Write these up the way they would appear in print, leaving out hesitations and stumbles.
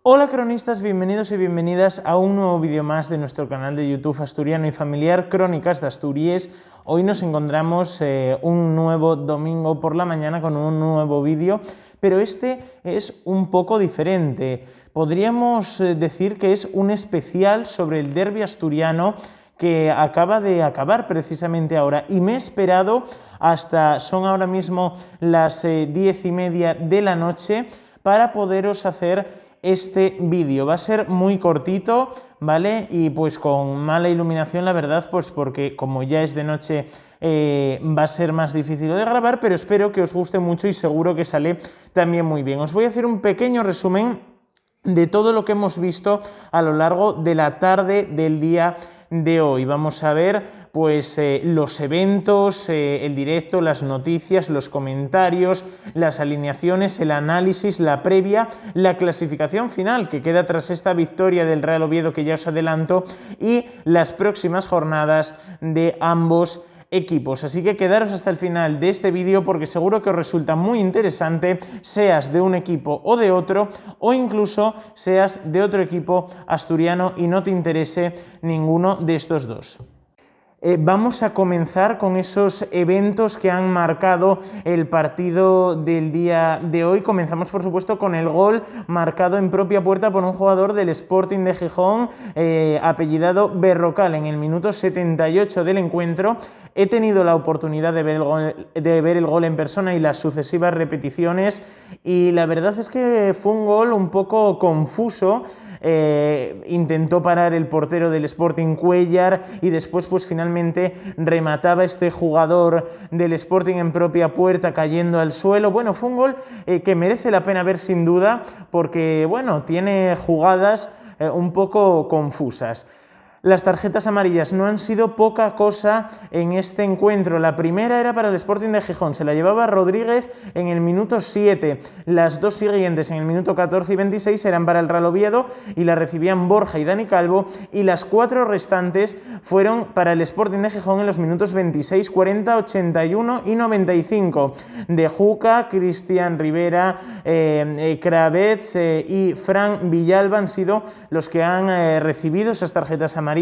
Hola cronistas, bienvenidos y bienvenidas a un nuevo vídeo más de nuestro canal de YouTube Asturiano y Familiar Crónicas de Asturias. Hoy nos encontramos un nuevo domingo por la mañana con un nuevo vídeo, pero este es un poco diferente. Podríamos decir que es un especial sobre el derbi asturiano que acaba de acabar precisamente ahora y me he esperado hasta, son ahora mismo las 10:30 de la noche para poderos hacer este vídeo. Va a ser muy cortito, ¿vale? Y pues con mala iluminación, la verdad, pues porque como ya es de noche va a ser más difícil de grabar, pero espero que os guste mucho y seguro que sale también muy bien. Os voy a hacer un pequeño resumen de todo lo que hemos visto a lo largo de la tarde del día de hoy. Vamos a ver pues los eventos, el directo, las noticias, los comentarios, las alineaciones, el análisis, la previa, la clasificación final que queda tras esta victoria del Real Oviedo que ya os adelanto y las próximas jornadas de ambos equipos. Así que quedaros hasta el final de este vídeo porque seguro que os resulta muy interesante, seas de un equipo o de otro, o incluso seas de otro equipo asturiano y no te interese ninguno de estos dos. Vamos a comenzar con esos eventos que han marcado el partido del día de hoy. Comenzamos, por supuesto, con el gol marcado en propia puerta por un jugador del Sporting de Gijón, apellidado Berrocal, en el minuto 78 del encuentro. He tenido la oportunidad de ver el gol en persona y las sucesivas repeticiones, y la verdad es que fue un gol un poco confuso. Intentó parar el portero del Sporting, Cuéllar, y después pues finalmente remataba este jugador del Sporting en propia puerta cayendo al suelo. Bueno, fue un gol que merece la pena ver sin duda porque bueno, tiene jugadas un poco confusas. Las tarjetas amarillas no han sido poca cosa en este encuentro. La primera era para el Sporting de Gijón, se la llevaba Rodríguez en el minuto 7. Las dos siguientes, en el minuto 14 y 26, eran para el Real Oviedo y la recibían Borja y Dani Calvo, y las 4 restantes fueron para el Sporting de Gijón en los minutos 26, 40, 81 y 95. De Juca, Cristian Rivera, Kravets y Fran Villalba han sido los que han recibido esas tarjetas amarillas,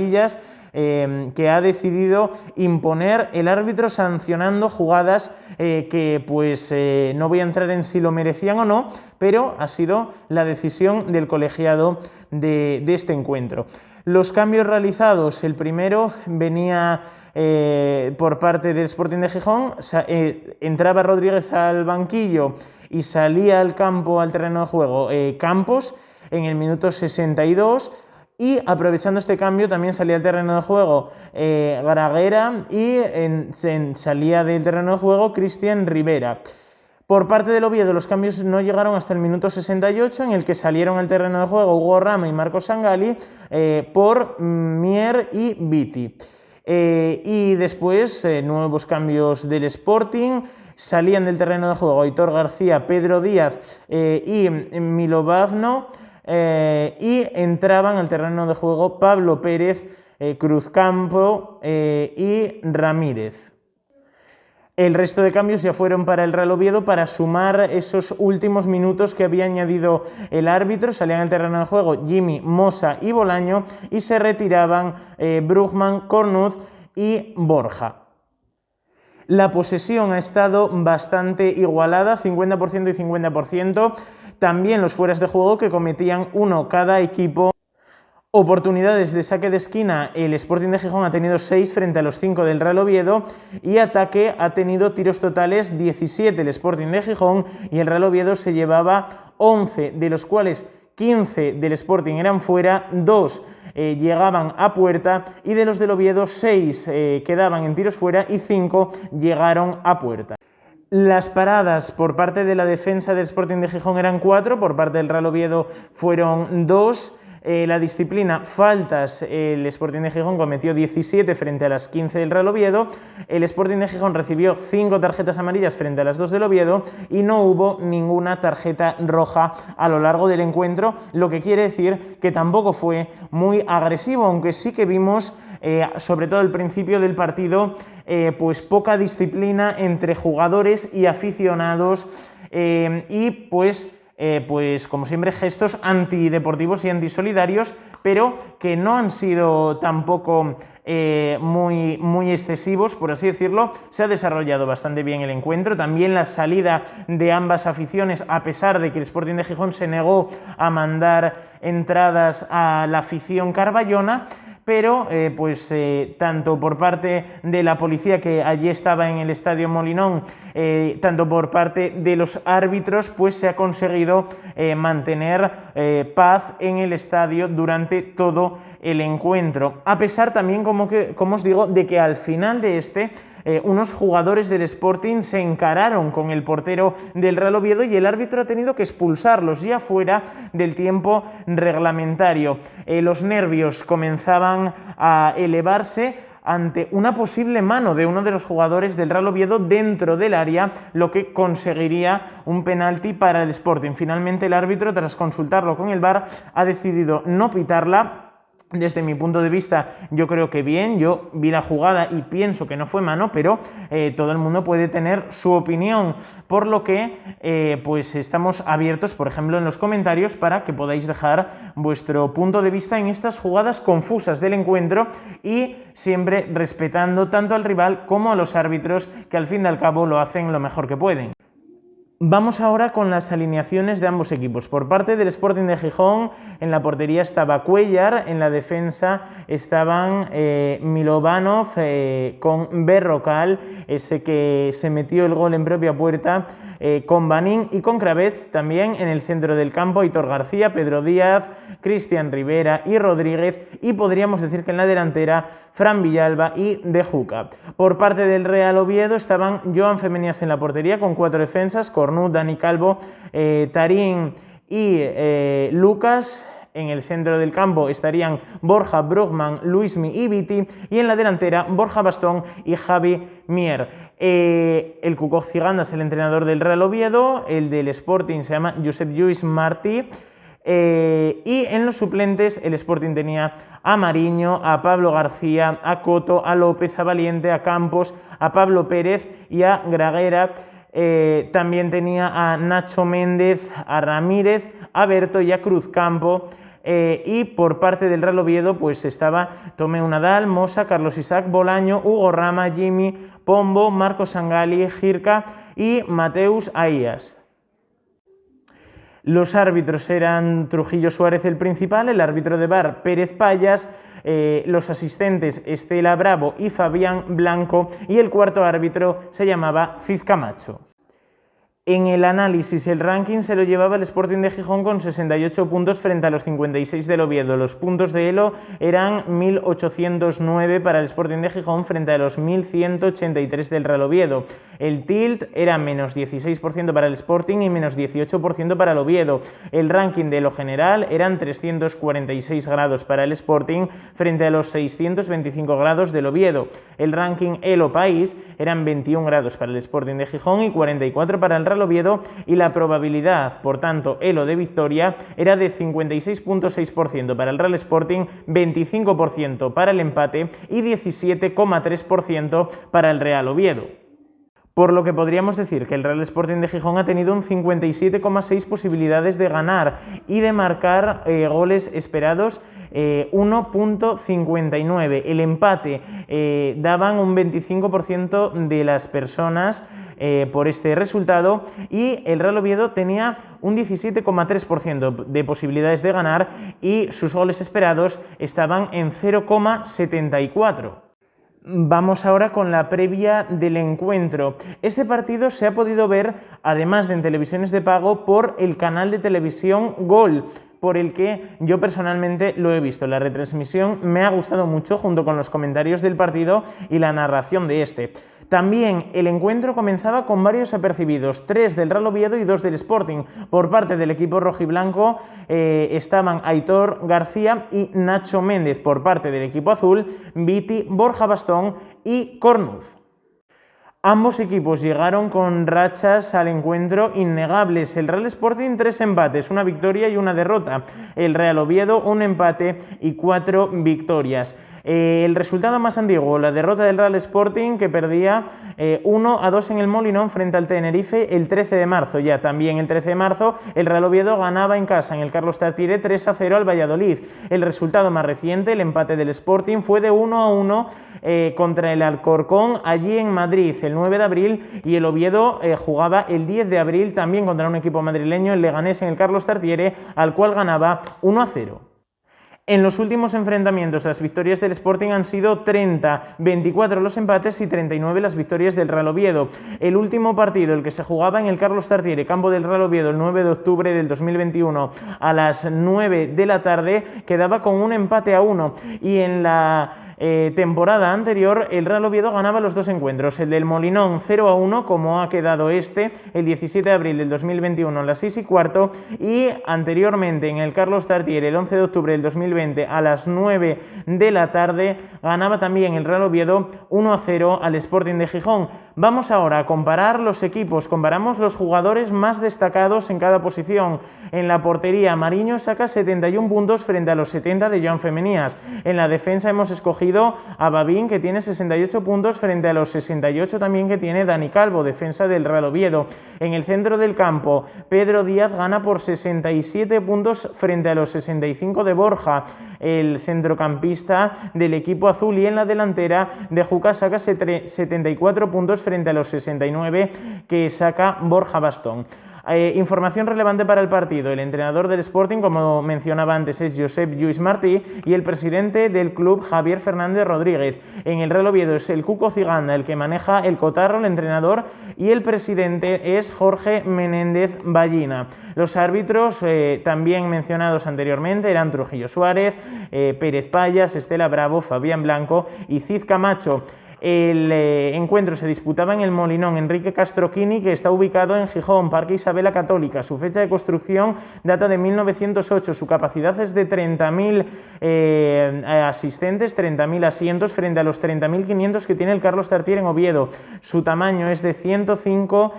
que ha decidido imponer el árbitro sancionando jugadas que pues no voy a entrar en si lo merecían o no, pero ha sido la decisión del colegiado de este encuentro. Los cambios realizados, el primero venía por parte del Sporting de Gijón, entraba Rodríguez al banquillo y salía al campo, al terreno de juego, Campos en el minuto 62. Y aprovechando este cambio también salía al terreno de juego Graguera y salía del terreno de juego Cristian Rivera. Por parte del Oviedo los cambios no llegaron hasta el minuto 68, en el que salieron al terreno de juego Hugo Rama y Marcos Sangali por Mier y Viti. Y después nuevos cambios del Sporting. Salían del terreno de juego Aitor García, Pedro Díaz y Milovavno. Y entraban al terreno de juego Pablo Pérez, Cruzcampo y Ramírez. El resto de cambios ya fueron para el Real Oviedo para sumar esos últimos minutos que había añadido el árbitro. Salían al terreno de juego Jimmy, Mosa y Bolaño, y se retiraban Brugman, Cornut y Borja. La posesión ha estado bastante igualada, 50% y 50%. También los fueras de juego, que cometían uno cada equipo. Oportunidades de saque de esquina, el Sporting de Gijón ha tenido 6 frente a los 5 del Real Oviedo, y ataque ha tenido tiros totales 17 el Sporting de Gijón, y el Real Oviedo se llevaba 11, de los cuales 15 del Sporting eran fuera, 2 llegaban a puerta, y de los del Oviedo 6 quedaban en tiros fuera y 5 llegaron a puerta. Las paradas por parte de la defensa del Sporting de Gijón eran 4, por parte del Real Oviedo fueron 2. La disciplina faltas, el Sporting de Gijón cometió 17 frente a las 15 del Real Oviedo. El Sporting de Gijón recibió 5 tarjetas amarillas frente a las 2 del Oviedo y no hubo ninguna tarjeta roja a lo largo del encuentro, lo que quiere decir que tampoco fue muy agresivo, aunque sí que vimos sobre todo al principio del partido pues poca disciplina entre jugadores y aficionados, y pues pues como siempre, gestos antideportivos y antisolidarios, pero que no han sido tampoco muy excesivos, por así decirlo. Se ha desarrollado bastante bien el encuentro, también la salida de ambas aficiones, a pesar de que el Sporting de Gijón se negó a mandar entradas a la afición carballona, pero tanto por parte de la policía que allí estaba en el Estadio Molinón, tanto por parte de los árbitros, pues se ha conseguido mantener paz en el estadio durante todo el encuentro, a pesar también, como os digo, de que al final de unos jugadores del Sporting se encararon con el portero del Real Oviedo y el árbitro ha tenido que expulsarlos ya fuera del tiempo reglamentario. Los nervios comenzaban a elevarse ante una posible mano de uno de los jugadores del Real Oviedo dentro del área, lo que conseguiría un penalti para el Sporting. Finalmente el árbitro, tras consultarlo con el VAR, ha decidido no pitarla. Desde mi punto de vista, yo creo que bien, yo vi la jugada y pienso que no fue mano, pero todo el mundo puede tener su opinión, por lo que pues estamos abiertos, por ejemplo, en los comentarios para que podáis dejar vuestro punto de vista en estas jugadas confusas del encuentro y siempre respetando tanto al rival como a los árbitros, que al fin y al cabo lo hacen lo mejor que pueden. Vamos ahora con las alineaciones de ambos equipos. Por parte del Sporting de Gijón, en la portería estaba Cuéllar, en la defensa estaban Milovanov con Berrocal, ese que se metió el gol en propia puerta, con Banín y con Kravets. También en el centro del campo Aitor García, Pedro Díaz, Cristian Rivera y Rodríguez, y podríamos decir que en la delantera Fran Villalba y De Juca. Por parte del Real Oviedo estaban Joan Femenías en la portería con 4 defensas, Cornut, Dani Calvo, Tarín y Lucas. En el centro del campo estarían Borja, Brugman, Luismi y Viti, y en la delantera Borja Bastón y Javi Mier. El Cuco Cigandas, el entrenador del Real Oviedo, el del Sporting se llama Josep Lluís Martí. Y en los suplentes el Sporting tenía a Mariño, a Pablo García, a Coto, a López, a Valiente, a Campos, a Pablo Pérez y a Graguera. También tenía a Nacho Méndez, a Ramírez, a Berto y a Cruzcampo. Y por parte del Real Oviedo pues estaba Tomeu Nadal, Mosa, Carlos Isaac, Bolaño, Hugo Rama, Jimmy, Pombo, Marcos Sangali, Girka y Mateus Aías. Los árbitros eran Trujillo Suárez el principal, el árbitro de VAR Pérez Payas, los asistentes Estela Bravo y Fabián Blanco, y el cuarto árbitro se llamaba Cid Camacho. En el análisis, el ranking se lo llevaba el Sporting de Gijón con 68 puntos frente a los 56 del Oviedo. Los puntos de Elo eran 1.809 para el Sporting de Gijón frente a los 1.183 del Real Oviedo. El tilt era menos 16% para el Sporting y menos 18% para el Oviedo. El ranking de Elo general eran 346 grados para el Sporting frente a los 625 grados del Oviedo. El ranking Elo país eran 21 grados para el Sporting de Gijón y 44 para el Real Oviedo, y la probabilidad, por tanto, Elo de victoria era de 56,6% para el Real Sporting, 25% para el empate y 17,3% para el Real Oviedo. Por lo que podríamos decir que el Real Sporting de Gijón ha tenido un 57,6 posibilidades de ganar y de marcar goles esperados 1,59. El empate daban un 25% de las personas por este resultado, y el Real Oviedo tenía un 17,3% de posibilidades de ganar y sus goles esperados estaban en 0,74. Vamos ahora con la previa del encuentro. Este partido se ha podido ver, además de en televisiones de pago, por el canal de televisión Gol, por el que yo personalmente lo he visto. La retransmisión me ha gustado mucho, junto con los comentarios del partido y la narración de este. También el encuentro comenzaba con varios apercibidos, 3 del Real Oviedo y 2 del Sporting. Por parte del equipo rojiblanco estaban Aitor García y Nacho Méndez. Por parte del equipo azul, Viti, Borja Bastón y Cornut. Ambos equipos llegaron con rachas al encuentro innegables. El Real Sporting 3 empates, 1 victoria y 1 derrota. El Real Oviedo 1 empate y 4 victorias. El resultado más antiguo, la derrota del Real Sporting, que perdía 1-2 en el Molinón frente al Tenerife el 13 de marzo. Ya también el 13 de marzo el Real Oviedo ganaba en casa en el Carlos Tartiere 3-0 al Valladolid. El resultado más reciente, el empate del Sporting, fue de 1-1 contra el Alcorcón allí en Madrid el 9 de abril, y el Oviedo jugaba el 10 de abril también contra un equipo madrileño, el Leganés, en el Carlos Tartiere, al cual ganaba 1-0. En los últimos enfrentamientos, las victorias del Sporting han sido 30, 24 los empates y 39 las victorias del Real Oviedo. El último partido, el que se jugaba en el Carlos Tartiere, campo del Real Oviedo, el 9 de octubre del 2021 a las 9 de la tarde, quedaba con un empate a 1, y en la temporada anterior el Real Oviedo ganaba los dos encuentros, el del Molinón 0-1, como ha quedado este el 17 de abril del 2021 a las 6:15, y anteriormente en el Carlos Tartiere el 11 de octubre del 2020 a las 9 de la tarde ganaba también el Real Oviedo 1-0 al Sporting de Gijón. Vamos ahora a comparar los equipos, comparamos los jugadores más destacados en cada posición. En la portería, Mariño saca 71 puntos frente a los 70 de Joan Femenías. En la defensa hemos escogido a Babín, que tiene 68 puntos frente a los 68 también que tiene Dani Calvo, defensa del Real Oviedo. En el centro del campo, Pedro Díaz gana por 67 puntos frente a los 65 de Borja, el centrocampista del equipo azul, y en la delantera, de Juca saca 74 puntos frente a los 69 que saca Borja Bastón. Información relevante para el partido. El entrenador del Sporting, como mencionaba antes, es Josep Lluís Martí, y el presidente del club, Javier Fernández Rodríguez. En el Real Oviedo es el Cuco Ciganda el que maneja el cotarro, el entrenador, y el presidente es Jorge Menéndez Ballina. Los árbitros, también mencionados anteriormente, eran Trujillo Suárez, Pérez Payas, Estela Bravo, Fabián Blanco y Cid Camacho. El encuentro se disputaba en el Molinón Enrique Castroquini, que está ubicado en Gijón, Parque Isabel la Católica. Su fecha de construcción data de 1908. Su capacidad es de 30.000 asistentes, 30.000 asientos, frente a los 30.500 que tiene el Carlos Tartiere en Oviedo. Su tamaño es de 105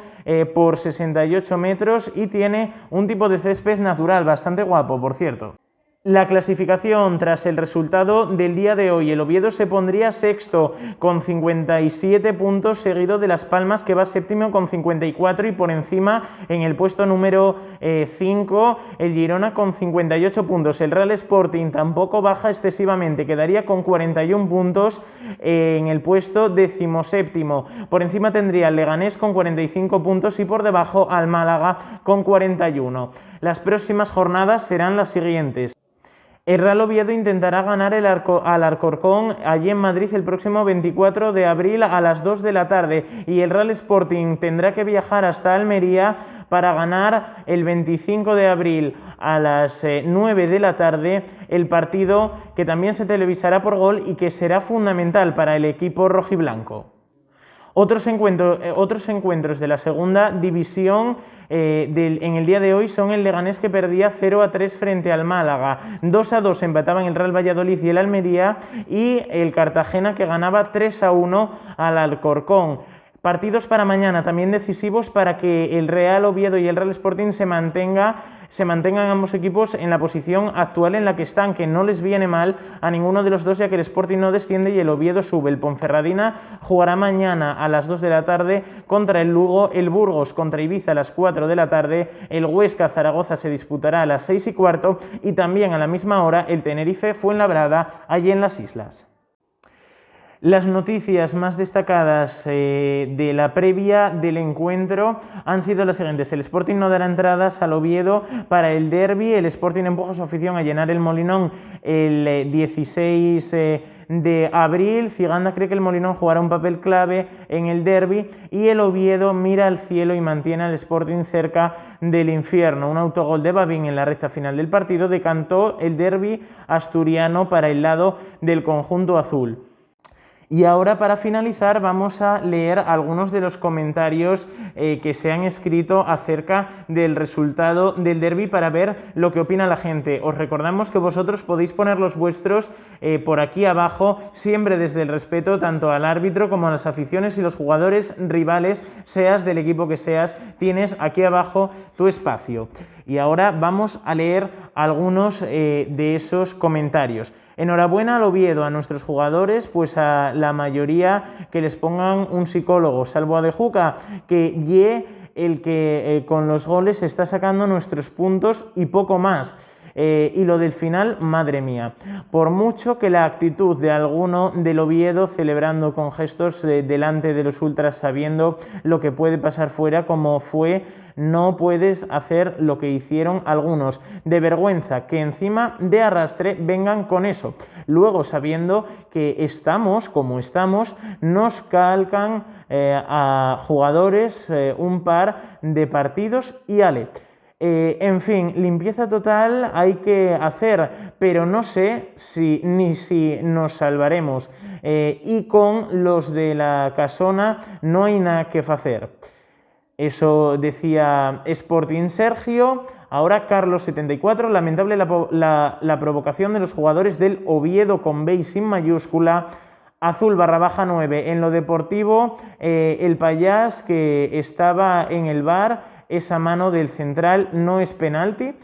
por 68 metros y tiene un tipo de césped natural bastante guapo, por cierto. La clasificación tras el resultado del día de hoy: el Oviedo se pondría sexto con 57 puntos, seguido de Las Palmas, que va séptimo con 54, y por encima en el puesto número 5 el Girona con 58 puntos. El Real Sporting tampoco baja excesivamente, quedaría con 41 puntos en el puesto 17º. Por encima tendría el Leganés con 45 puntos y por debajo al Málaga con 41. Las próximas jornadas serán las siguientes. El Real Oviedo intentará ganar al Alcorcón allí en Madrid el próximo 24 de abril a las 2 de la tarde, y el Real Sporting tendrá que viajar hasta Almería para ganar el 25 de abril a las 9 de la tarde el partido, que también se televisará por Gol y que será fundamental para el equipo rojiblanco. Otros encuentros de la segunda división en el día de hoy son el Leganés, que perdía 0-3 frente al Málaga, 2-2 empataban el Real Valladolid y el Almería, y el Cartagena, que ganaba 3-1 al Alcorcón. Partidos para mañana también decisivos para que el Real Oviedo y el Real Sporting se mantengan ambos equipos en la posición actual en la que están, que no les viene mal a ninguno de los dos, ya que el Sporting no desciende y el Oviedo sube. El Ponferradina jugará mañana a las 2 de la tarde contra el Lugo, el Burgos contra Ibiza a las 4 de la tarde, el Huesca Zaragoza se disputará a las 6:15, y también a la misma hora el Tenerife Fuenlabrada allí en las Islas. Las noticias más destacadas de la previa del encuentro han sido las siguientes. El Sporting no dará entradas al Oviedo para el derbi. El Sporting empuja a su afición a llenar el Molinón el 16 de abril. Ciganda cree que el Molinón jugará un papel clave en el derbi, y el Oviedo mira al cielo y mantiene al Sporting cerca del infierno. Un autogol de Babín en la recta final del partido decantó el derbi asturiano para el lado del conjunto azul. Y ahora, para finalizar, vamos a leer algunos de los comentarios que se han escrito acerca del resultado del derbi, para ver lo que opina la gente. Os recordamos que vosotros podéis poner los vuestros por aquí abajo, siempre desde el respeto tanto al árbitro como a las aficiones y los jugadores rivales, seas del equipo que seas, tienes aquí abajo tu espacio. Y ahora vamos a leer algunos de esos comentarios. Enhorabuena al Oviedo, a nuestros jugadores, pues a la mayoría que les pongan un psicólogo, salvo a De Juca, que el que con los goles está sacando nuestros puntos y poco más. Y lo del final, madre mía, por mucho que la actitud de alguno del Oviedo celebrando con gestos delante de los ultras sabiendo lo que puede pasar fuera como fue, no puedes hacer lo que hicieron algunos. De vergüenza que encima de arrastre vengan con eso. Luego, sabiendo que estamos como estamos, nos calcan a jugadores un par de partidos y ale. En fin, limpieza total hay que hacer, pero no sé ni si nos salvaremos. Y con los de la casona no hay nada que hacer. Eso decía Sporting Sergio. Ahora Carlos74, lamentable la provocación de los jugadores del Oviedo con B y sin mayúscula. Azul_9. En lo deportivo, el payás que estaba en el bar, esa mano del central no es penalti,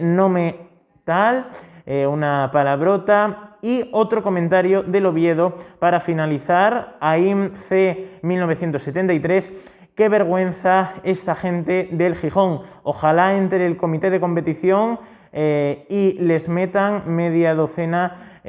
no me tal, una palabrota. Y otro comentario del Oviedo para finalizar, AIM C 1973. Qué vergüenza esta gente del Gijón. Ojalá entre el comité de competición y les metan media docena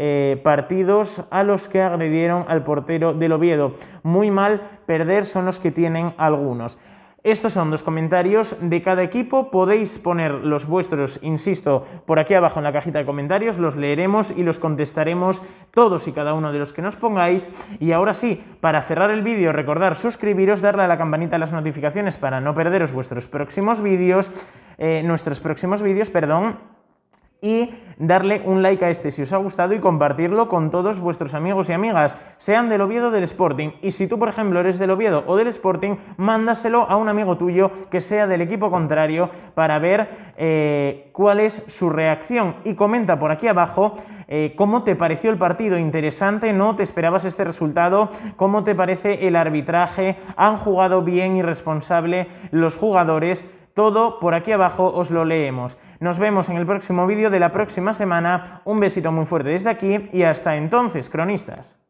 partidos a los que agredieron al portero del Oviedo. Muy mal, perder son los que tienen algunos. Estos son los comentarios de cada equipo. Podéis poner los vuestros, insisto, por aquí abajo en la cajita de comentarios. Los leeremos y los contestaremos todos y cada uno de los que nos pongáis. Y ahora sí, para cerrar el vídeo, recordar suscribiros, darle a la campanita de las notificaciones para no perderos nuestros próximos vídeos, y darle un like a este si os ha gustado y compartirlo con todos vuestros amigos y amigas, sean del Oviedo o del Sporting. Y si tú, por ejemplo, eres del Oviedo o del Sporting, mándaselo a un amigo tuyo que sea del equipo contrario para ver cuál es su reacción. Y comenta por aquí abajo cómo te pareció el partido. Interesante, ¿no? ¿Te esperabas este resultado? ¿Cómo te parece el arbitraje? ¿Han jugado bien y responsable los jugadores? Todo por aquí abajo os lo leemos. Nos vemos en el próximo vídeo de la próxima semana. Un besito muy fuerte desde aquí y hasta entonces, cronistas.